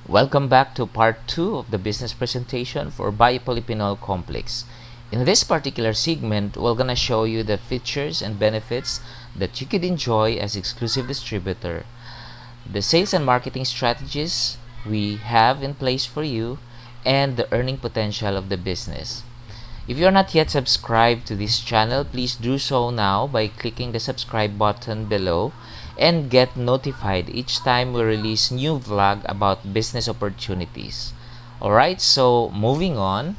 Welcome back to part 2 of the business presentation for Biopoplyphenol Complex. In this particular segment, we're gonna show you the features and benefits that you could enjoy as exclusive distributor, the sales and marketing strategies we have in place for you, and the earning potential of the business. If you're not yet subscribed to this channel, please do so now by clicking the subscribe button below and get notified each time we release new vlog about business opportunities. Alright, so moving on.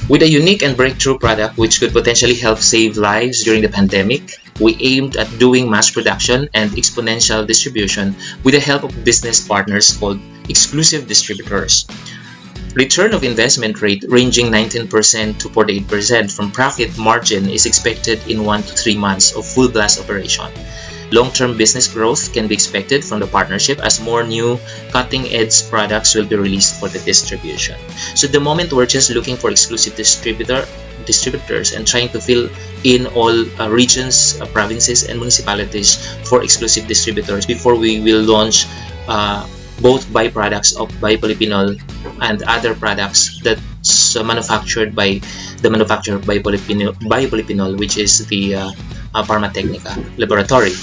With a unique and breakthrough product which could potentially help save lives during the pandemic, we aimed at doing mass production and exponential distribution with the help of business partners called exclusive distributors. Return of investment rate ranging 19% to 48% from profit margin is expected in 1 to 3 months of full blast operation. Long-term business growth can be expected from the partnership as more new cutting-edge products will be released for the distribution. So at the moment, we're just looking for exclusive distributors and trying to fill in all regions, provinces, and municipalities for exclusive distributors before we will launch both byproducts of biopoliphenol and other products that's manufactured by the manufacturer of biopoliphenol, which is the Pharmatechnica laboratory.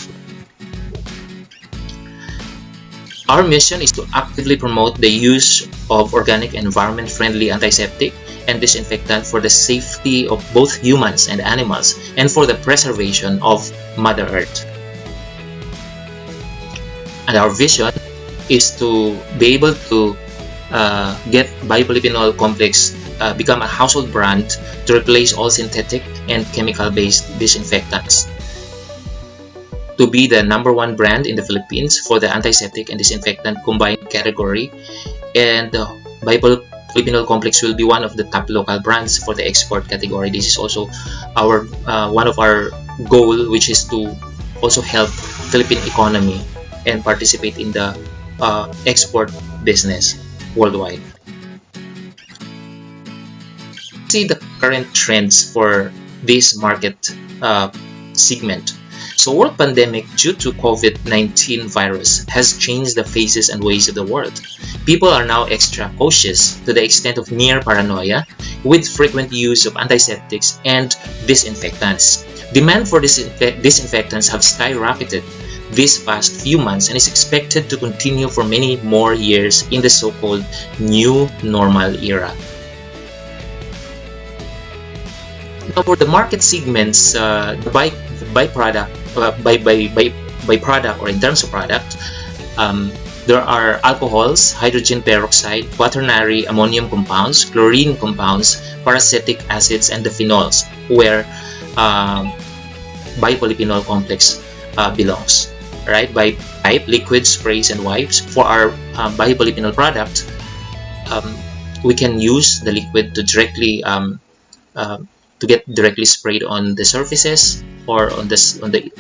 Our mission is to actively promote the use of organic, environment-friendly antiseptic and disinfectant for the safety of both humans and animals and for the preservation of Mother Earth. And our vision is to be able to get Biopoplyphenol Complex become a household brand to replace all synthetic and chemical-based disinfectants, to be the #1 brand in the Philippines for the antiseptic and disinfectant combined category, and Biopoplyphenol Complex will be one of the top local brands for the export category. This is also our one of our goal, which is to also help Philippine economy and participate in the export business worldwide. See the current trends for this market segment. So world pandemic due to COVID-19 virus has changed the faces and ways of the world. People are now extra cautious to the extent of near paranoia with frequent use of antiseptics and disinfectants. Demand for disinfectants have skyrocketed these past few months and is expected to continue for many more years in the so-called new normal era. Now for the market segments, byproduct or in terms of product, there are alcohols, hydrogen peroxide, quaternary ammonium compounds, chlorine compounds, parasitic acids, and the phenols, where Biopoplyphenol Complex belongs. Right, by pipe, liquid, sprays, and wipes. For our biopoliphenol product, we can use the liquid to directly to get directly sprayed on the surfaces or on the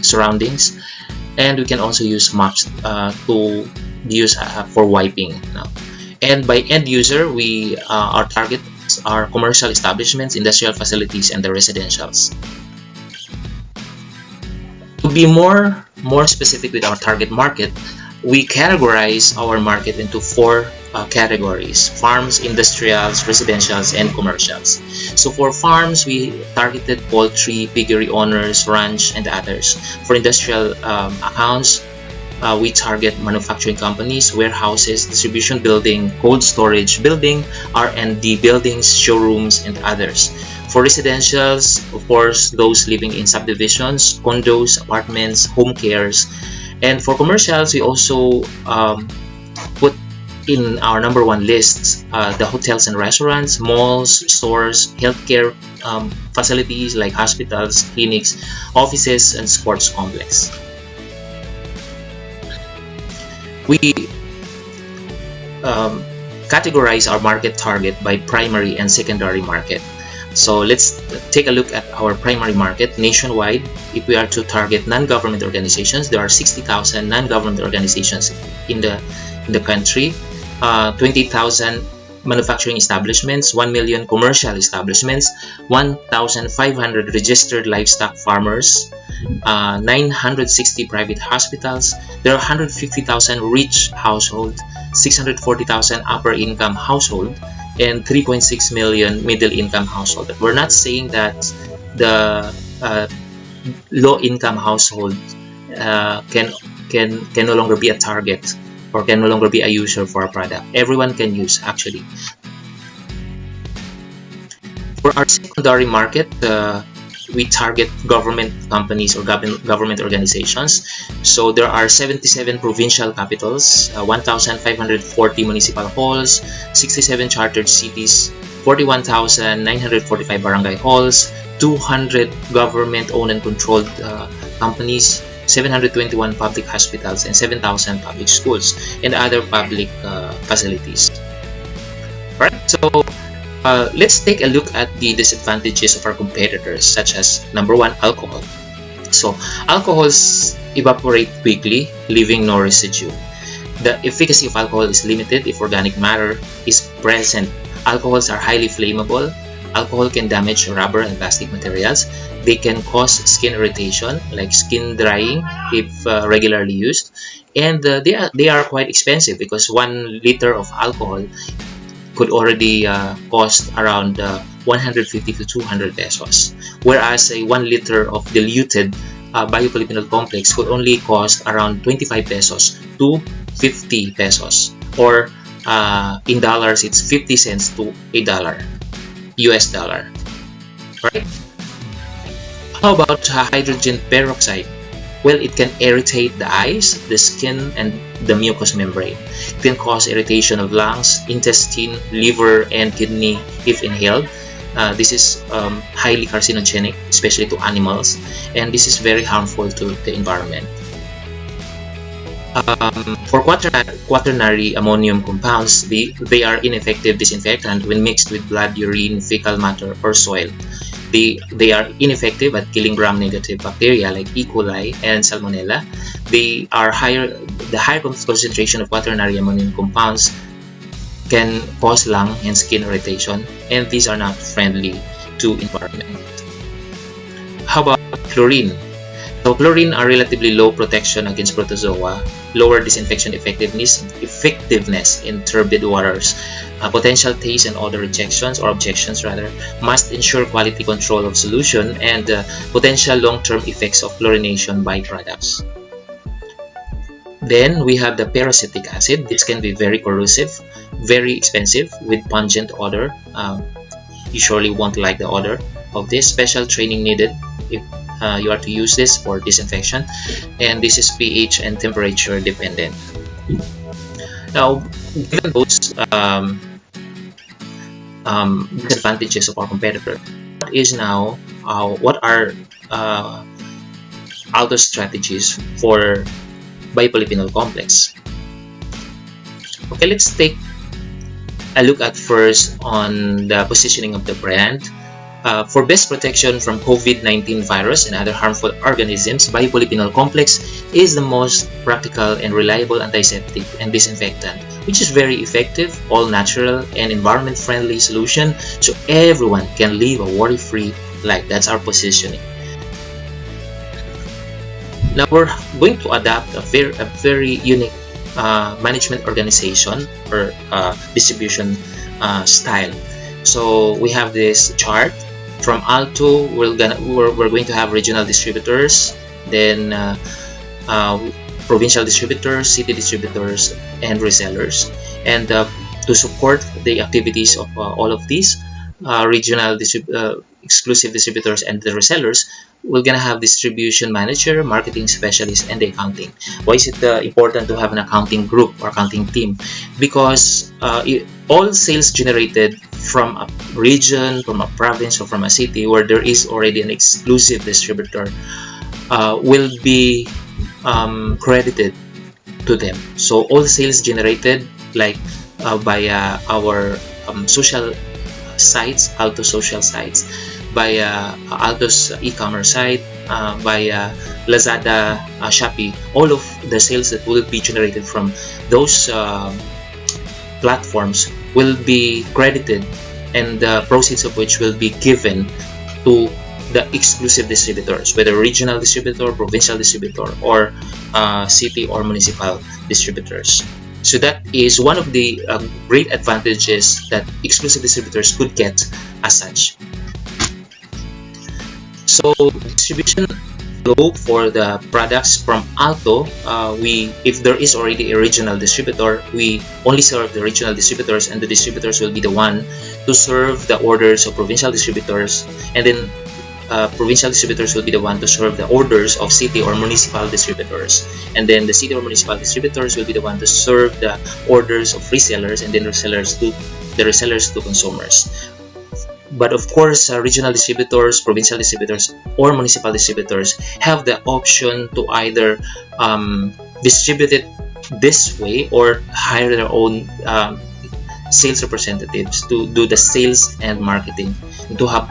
surroundings, and we can also use mops to use for wiping. Now, and by end user, our targets are commercial establishments, industrial facilities, and the residentials. To be more specific with our target market, we categorize our market into 4 categories: farms, industrials, residentials, and commercials. So for farms, we targeted poultry, piggery owners, ranch, and others. For industrial accounts, we target manufacturing companies, warehouses, distribution building, cold storage building, R&D buildings, showrooms, and others. For residentials, of course, those living in subdivisions, condos, apartments, home cares. And for commercials, we also put in our #1 lists the hotels and restaurants, malls, stores, healthcare facilities like hospitals, clinics, offices, and sports complex. We categorize our market target by primary and secondary market. So let's take a look at our primary market nationwide. If we are to target non-government organizations, there are 60,000 non-government organizations in the country, 20,000 manufacturing establishments, 1 million commercial establishments, 1,500 registered livestock farmers, 960 private hospitals. There are 150,000 rich households, 640,000 upper income household, and 3.6 million middle income household. We're not saying that the low income household can no longer be a target or can no longer be a user for our product. Everyone can use, actually. For our secondary market, we target government companies or government organizations. So there are 77 provincial capitals, 1,540 municipal halls, 67 chartered cities, 41,945 barangay halls, 200 government-owned and controlled companies, 721 public hospitals, and 7,000 public schools and other public facilities. Alright, so let's take a look at the disadvantages of our competitors, such as number one, alcohol. So alcohols evaporate quickly, leaving no residue. The efficacy of alcohol is limited if organic matter is present. Alcohols are highly flammable. Alcohol can damage rubber and plastic materials. They can cause skin irritation, like skin drying, if regularly used. And they are quite expensive because 1 liter of alcohol could already cost around 150 to 200 pesos, whereas a 1 liter of diluted biopolyphenol complex could only cost around 25 pesos to 50 pesos, or in dollars it's 50 cents to $1 US dollar. Right? How about hydrogen peroxide? Well, it can irritate the eyes, the skin, and the mucous membrane. It can cause irritation of lungs, intestine, liver, and kidney if inhaled. This is highly carcinogenic, especially to animals, and this is very harmful to the environment. For quaternary ammonium compounds, they are ineffective disinfectant when mixed with blood, urine, fecal matter, or soil. They are ineffective at killing gram-negative bacteria like E. coli and Salmonella. The higher concentration of quaternary ammonium compounds can cause lung and skin irritation, and these are not friendly to environment. How about chlorine? So chlorine are relatively low protection against protozoa, lower disinfection effectiveness in turbid waters, potential taste and odor rejections or objections rather, must ensure quality control of solution, and potential long-term effects of chlorination byproducts. Then we have the parasitic acid. This can be very corrosive, very expensive, with pungent odor. You surely won't like the odor of this. Special training needed if you are to use this for disinfection, and this is pH and temperature dependent. Now, given those disadvantages of our competitor, what are Alto's strategies for biopolyphenol complex? Okay, let's take a look at first on the positioning of the brand. For best protection from COVID-19 virus and other harmful organisms, biopolyphenol complex is the most practical and reliable antiseptic and disinfectant, which is very effective, all natural, and environment-friendly solution, so everyone can live a worry-free life. That's our positioning. Now we're going to adapt a very unique management organization or distribution style. So we have this chart. From Alto, we're going to have regional distributors, then provincial distributors, city distributors, and resellers. And to support the activities of all of these regional exclusive distributors and the resellers, we're gonna have distribution manager, marketing specialist, and the accounting. Why is it important to have an accounting group or accounting team? Because all sales generated from a region, from a province, or from a city where there is already an exclusive distributor will be credited to them. So all sales generated like via our social sites, Alto social sites, via Alto's e-commerce site, via Lazada, Shopee, all of the sales that will be generated from those platforms will be credited, and the proceeds of which will be given to the exclusive distributors, whether regional distributor, provincial distributor, or city or municipal distributors. So that is one of the great advantages that exclusive distributors could get as such. So distribution flow for the products from Alto, if there is already a regional distributor, we only serve the regional distributors, and the distributors will be the one to serve the orders of provincial distributors, and then provincial distributors will be the one to serve the orders of city or municipal distributors, and then the city or municipal distributors will be the one to serve the orders of resellers, and then the resellers to consumers. But of course, regional distributors, provincial distributors, or municipal distributors have the option to either distribute it this way or hire their own sales representatives to do the sales and marketing, and to have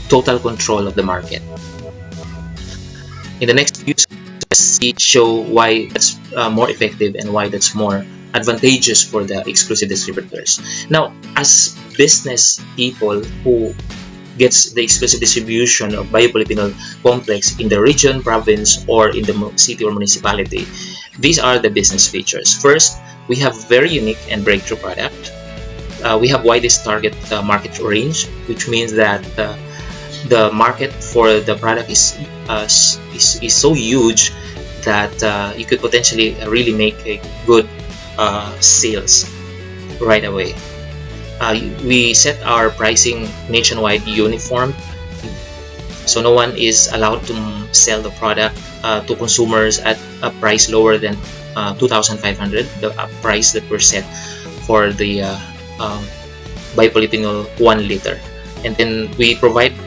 total control of the market. In the next few slides, show why that's more effective and why that's more advantageous for the exclusive distributors. Now, as business people who gets the exclusive distribution of Biopolyphenol Complex in the region, province, or in the city or municipality, these are the business features. First, we have very unique and breakthrough product. We have widest target market range, which means that the market for the product is so huge that you could potentially really make a good sales right away. We set our pricing nationwide uniform, so no one is allowed to sell the product to consumers at a price lower than 2,500, the price that we're set for the Biopolyphenol 1 liter. And then we provide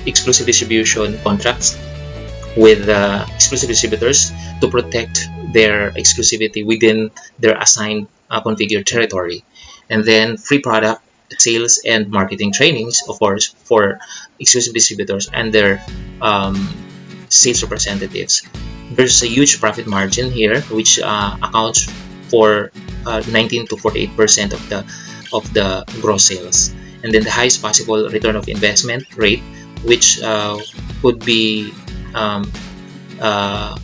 exclusive distribution contracts with exclusive distributors to protect their exclusivity within their assigned configured territory. And then free product sales and marketing trainings, of course, for exclusive distributors and their sales representatives. There's a huge profit margin here, which accounts for 19 to 48% of the gross sales. And then the highest possible return of investment rate, which could be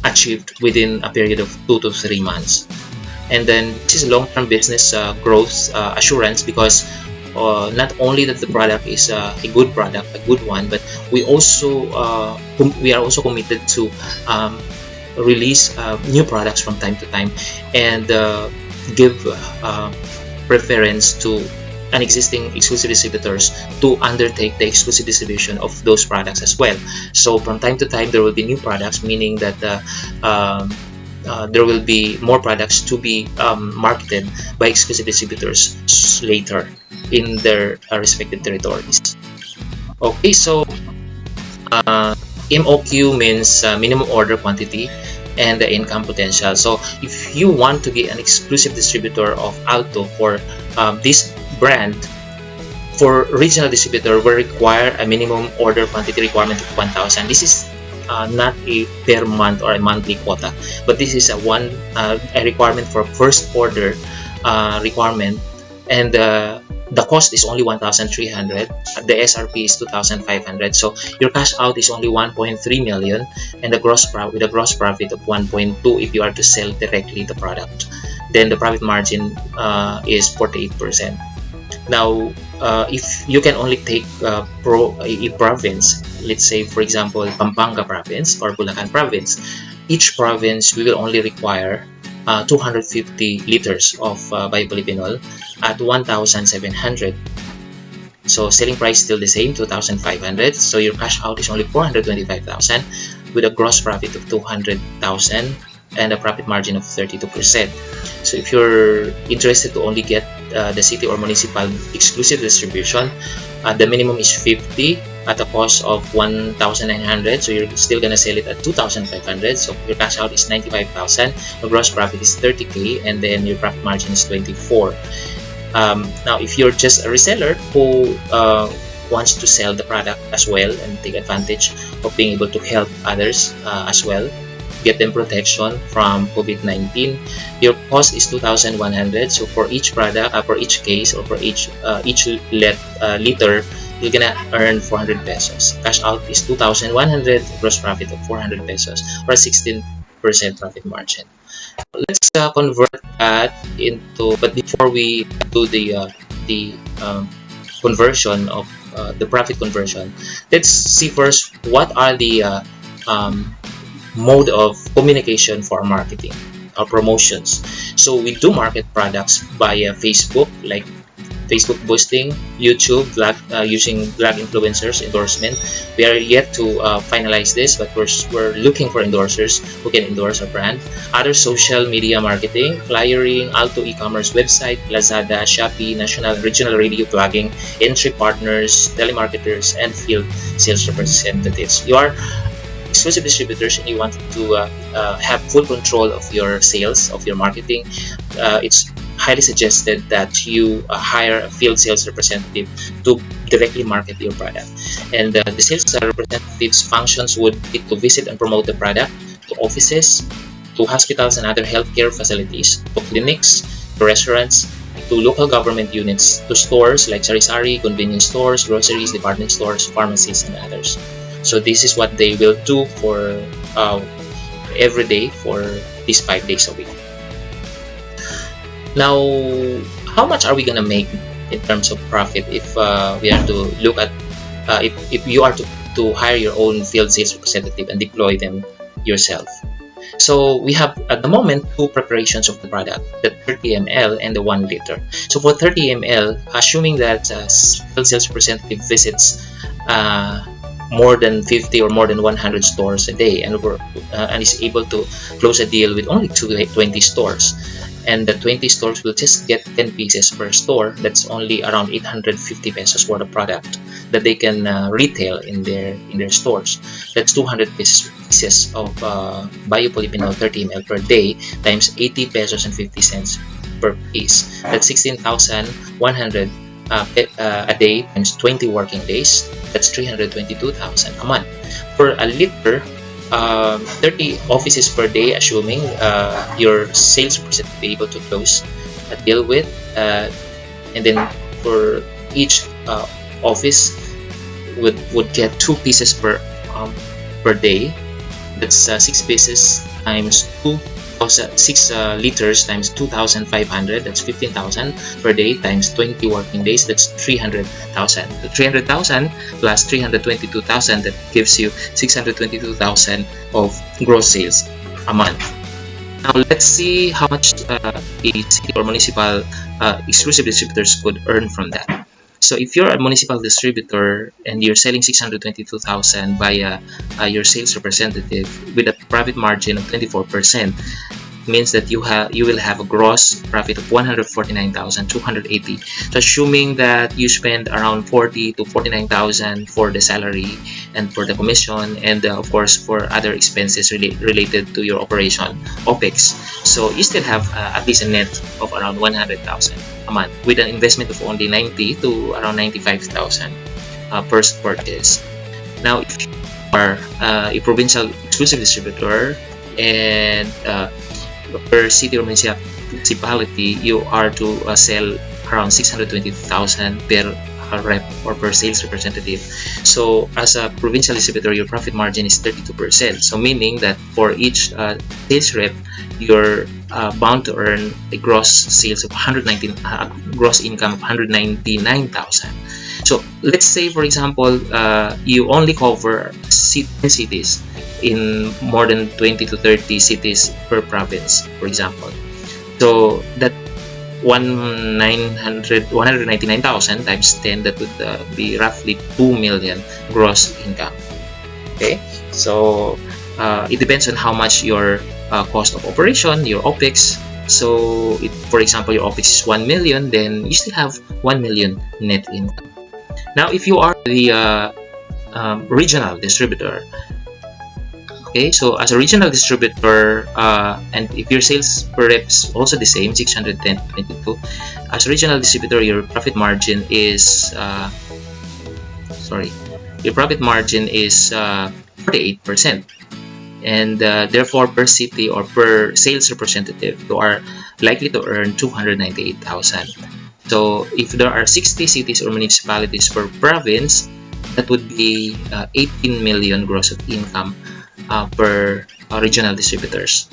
achieved within a period of 2 to 3 months. And then this is long-term business growth assurance, because not only that the product is a good product, a good one, but we are also committed to release new products from time to time, and give preference to an existing exclusive distributors to undertake the exclusive distribution of those products as well. So from time to time there will be new products, meaning that there will be more products to be marketed by exclusive distributors later in their respective territories. Okay, so MOQ means minimum order quantity and the income potential. So if you want to be an exclusive distributor of Alto for this brand, for regional distributor will require a minimum order quantity requirement of 1,000. This is not a per month or a monthly quota, but this is a requirement for first order requirement, and the cost is only 1,300. The SRP is 2,500. So your cash out is only 1.3 million, and the gross with a gross profit of 1.2 if you are to sell directly the product. Then the profit margin is 48%. Now, if you can only take a province, let's say for example Pampanga province or Bulacan province, each province we will only require 250 liters of biopolyphenol at 1,700. So selling price still the same, 2,500. So your cash out is only 425,000 with a gross profit of 200,000 and a profit margin of 32%. So if you're interested to only get the city or municipal exclusive distribution, the minimum is 50 at a cost of 1,900. So you're still gonna sell it at 2,500. So your cash out is 95,000. The gross profit is 30k, and then your profit margin is 24. Now, if you're just a reseller who wants to sell the product as well and take advantage of being able to help others as well, get them protection from COVID-19, your cost is 2,100. So for each product, for each case, or for each liter, you're gonna earn 400 pesos. Cash out is 2,100, gross profit of 400 pesos, or a 16% profit margin. Let's convert that into, but before we do the conversion of the profit conversion, let's see first what are the um, mode of communication for marketing or promotions. So we do market products via Facebook, like Facebook boosting, YouTube, using blog influencers, endorsement. We are yet to finalize this, but we're looking for endorsers who can endorse our brand. Other social media marketing, flyering, Alto e-commerce website, Lazada, Shopee, national and regional radio blogging, entry partners, telemarketers, and field sales representatives. You are exclusive distributors and you want to have full control of your sales, of your marketing. It's highly suggested that you hire a field sales representative to directly market your product. And the sales representative's functions would be to visit and promote the product to offices, to hospitals and other healthcare facilities, to clinics, to restaurants, to local government units, to stores like sari-sari, convenience stores, groceries, department stores, pharmacies, and others. So this is what they will do for every day for these 5 days a week. Now, how much are we gonna make in terms of profit if we are to look at if you are to hire your own field sales representative and deploy them yourself? So we have at the moment two preparations of the product, the 30 ml and the 1 liter. So for 30 ml, assuming that field sales representative visits more than 50 or more than 100 stores a day and is able to close a deal with only 20 stores, and the 20 stores will just get 10 pieces per store. That's only around 850 pesos worth of product that they can retail in their stores. That's 200 pieces of biopolyphenol 30 ml per day times 80 pesos and 50 cents per piece. That's 16,100 a day times 20 working days. That's 322,000 a month. For a liter, 30 offices per day, assuming your sales representative be able to close a deal with, and then for each office would get 2 pieces per day. That's 6 pieces times 6 liters times 2,500. That's 15,000 per day times 20 working days. That's 300,000. The 300,000 plus 322,000, that gives you 622,000 of gross sales a month. Now let's see how much a city or municipal exclusive distributors could earn from that. So if you're a municipal distributor and you're selling 622,000 via your sales representative with a profit margin of 24%, means that you will have a gross profit of 149,280. So assuming that you spend around 40 to 49,000 for the salary and for the commission, and of course for other expenses related to your operation, OPEX, so you still have at least a net of around 100,000 a month with an investment of only 90 to around 95,000 per purchase. Now if you are a provincial exclusive distributor and per city or municipality, you are to sell around 620,000 per rep or per sales representative. So as a provincial distributor, your profit margin is 32%. So meaning that for each sales rep, you're bound to earn a gross sales of gross income of 199,000. So let's say, for example, you only cover 10 cities in more than 20 to 30 cities per province, for example. So that 199,000 times 10, that would be roughly 2 million gross income. Okay, so it depends on how much your cost of operation, your OPEX. So if, for example, your OPEX is 1 million, then you still have 1 million net income. Now if you are the regional distributor, okay, so as a regional distributor, and if your sales per rep is also the same, 610.22, as a regional distributor, your profit margin is 48%, and therefore per city or per sales representative, you are likely to earn 298,000 So if there are 60 cities or municipalities per province, that would be 18 million gross of income per regional distributors.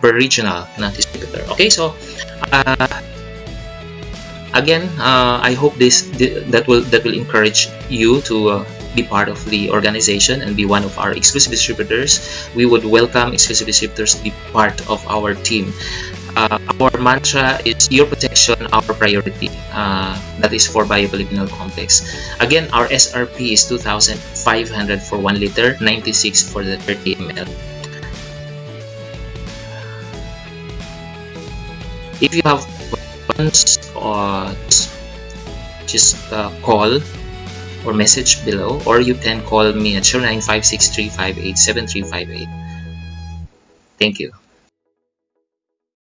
Per regional, not distributor. Okay, so again, I hope that will encourage you to be part of the organization and be one of our exclusive distributors. We would welcome exclusive distributors to be part of our team. Our mantra is your protection, our priority. That is for Biopoplyphenol Complex. Again, our SRP is 2,500 for 1 liter, 96 for the 30 ml. If you have questions, or just call or message below, or you can call me at 0956 358 7358. Thank you.